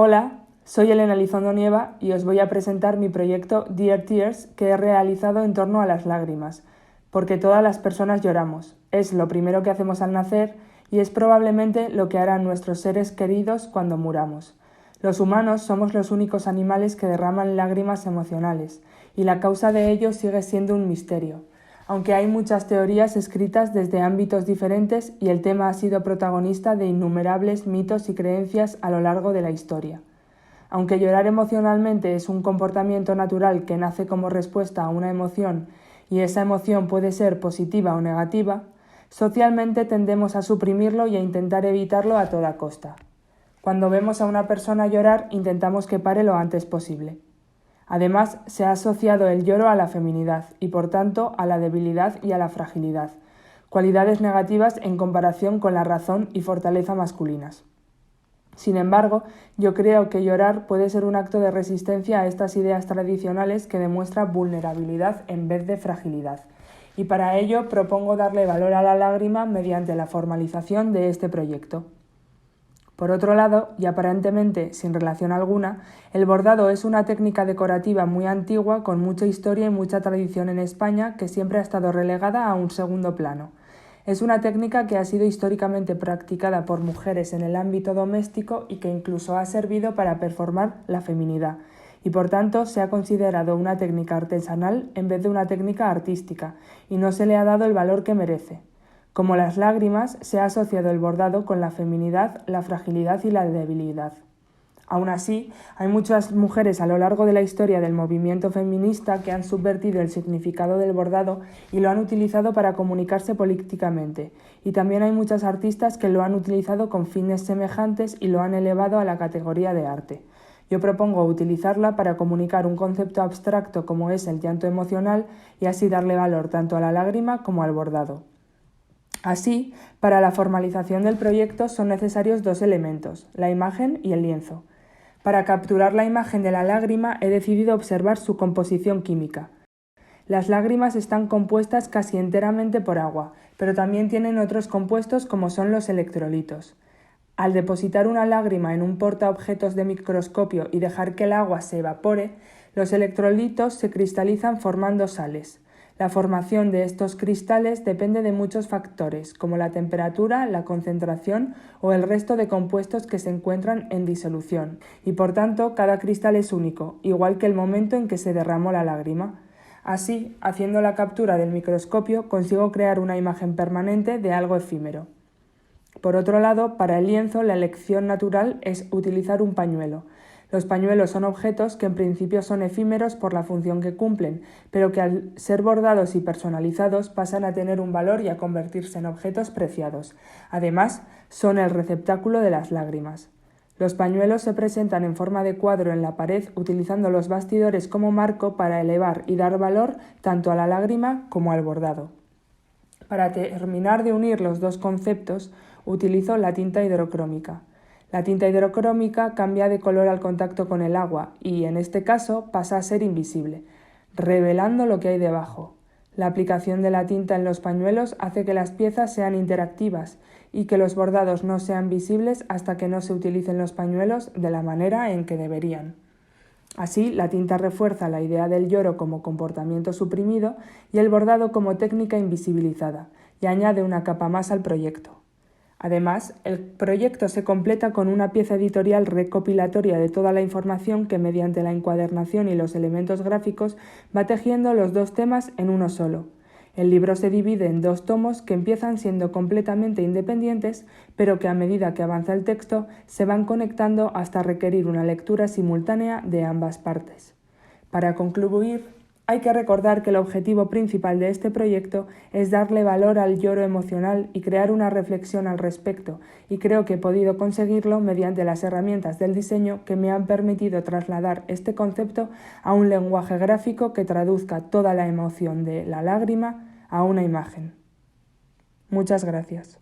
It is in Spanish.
Hola, soy Elena Elizondo Nieva y os voy a presentar mi proyecto Dear Tears que he realizado en torno a las lágrimas, porque todas las personas lloramos. Es lo primero que hacemos al nacer y es probablemente lo que harán nuestros seres queridos cuando muramos. Los humanos somos los únicos animales que derraman lágrimas emocionales y la causa de ello sigue siendo un misterio. Aunque hay muchas teorías escritas desde ámbitos diferentes y el tema ha sido protagonista de innumerables mitos y creencias a lo largo de la historia. Aunque llorar emocionalmente es un comportamiento natural que nace como respuesta a una emoción y esa emoción puede ser positiva o negativa, socialmente tendemos a suprimirlo y a intentar evitarlo a toda costa. Cuando vemos a una persona llorar, intentamos que pare lo antes posible. Además, se ha asociado el lloro a la feminidad y, por tanto, a la debilidad y a la fragilidad, cualidades negativas en comparación con la razón y fortaleza masculinas. Sin embargo, yo creo que llorar puede ser un acto de resistencia a estas ideas tradicionales que demuestra vulnerabilidad en vez de fragilidad, y para ello propongo darle valor a la lágrima mediante la formalización de este proyecto. Por otro lado, y aparentemente sin relación alguna, el bordado es una técnica decorativa muy antigua con mucha historia y mucha tradición en España que siempre ha estado relegada a un segundo plano. Es una técnica que ha sido históricamente practicada por mujeres en el ámbito doméstico y que incluso ha servido para performar la feminidad, y por tanto se ha considerado una técnica artesanal en vez de una técnica artística, y no se le ha dado el valor que merece. Como las lágrimas, se ha asociado el bordado con la feminidad, la fragilidad y la debilidad. Aún así, hay muchas mujeres a lo largo de la historia del movimiento feminista que han subvertido el significado del bordado y lo han utilizado para comunicarse políticamente, y también hay muchas artistas que lo han utilizado con fines semejantes y lo han elevado a la categoría de arte. Yo propongo utilizarla para comunicar un concepto abstracto como es el llanto emocional y así darle valor tanto a la lágrima como al bordado. Así, para la formalización del proyecto son necesarios dos elementos, la imagen y el lienzo. Para capturar la imagen de la lágrima he decidido observar su composición química. Las lágrimas están compuestas casi enteramente por agua, pero también tienen otros compuestos como son los electrolitos. Al depositar una lágrima en un portaobjetos de microscopio y dejar que el agua se evapore, los electrolitos se cristalizan formando sales. La formación de estos cristales depende de muchos factores, como la temperatura, la concentración o el resto de compuestos que se encuentran en disolución, y por tanto cada cristal es único, igual que el momento en que se derramó la lágrima. Así, haciendo la captura del microscopio, consigo crear una imagen permanente de algo efímero. Por otro lado, para el lienzo, la elección natural es utilizar un pañuelo. Los pañuelos son objetos que en principio son efímeros por la función que cumplen, pero que al ser bordados y personalizados pasan a tener un valor y a convertirse en objetos preciados. Además, son el receptáculo de las lágrimas. Los pañuelos se presentan en forma de cuadro en la pared utilizando los bastidores como marco para elevar y dar valor tanto a la lágrima como al bordado. Para terminar de unir los dos conceptos, utilizo la tinta hidrocrómica. La tinta hidrocrómica cambia de color al contacto con el agua y, en este caso, pasa a ser invisible, revelando lo que hay debajo. La aplicación de la tinta en los pañuelos hace que las piezas sean interactivas y que los bordados no sean visibles hasta que no se utilicen los pañuelos de la manera en que deberían. Así, la tinta refuerza la idea del lloro como comportamiento suprimido y el bordado como técnica invisibilizada, y añade una capa más al proyecto. Además, el proyecto se completa con una pieza editorial recopilatoria de toda la información que mediante la encuadernación y los elementos gráficos va tejiendo los dos temas en uno solo. El libro se divide en dos tomos que empiezan siendo completamente independientes, pero que a medida que avanza el texto se van conectando hasta requerir una lectura simultánea de ambas partes. Para concluir, hay que recordar que el objetivo principal de este proyecto es darle valor al lloro emocional y crear una reflexión al respecto, y creo que he podido conseguirlo mediante las herramientas del diseño que me han permitido trasladar este concepto a un lenguaje gráfico que traduzca toda la emoción de la lágrima a una imagen. Muchas gracias.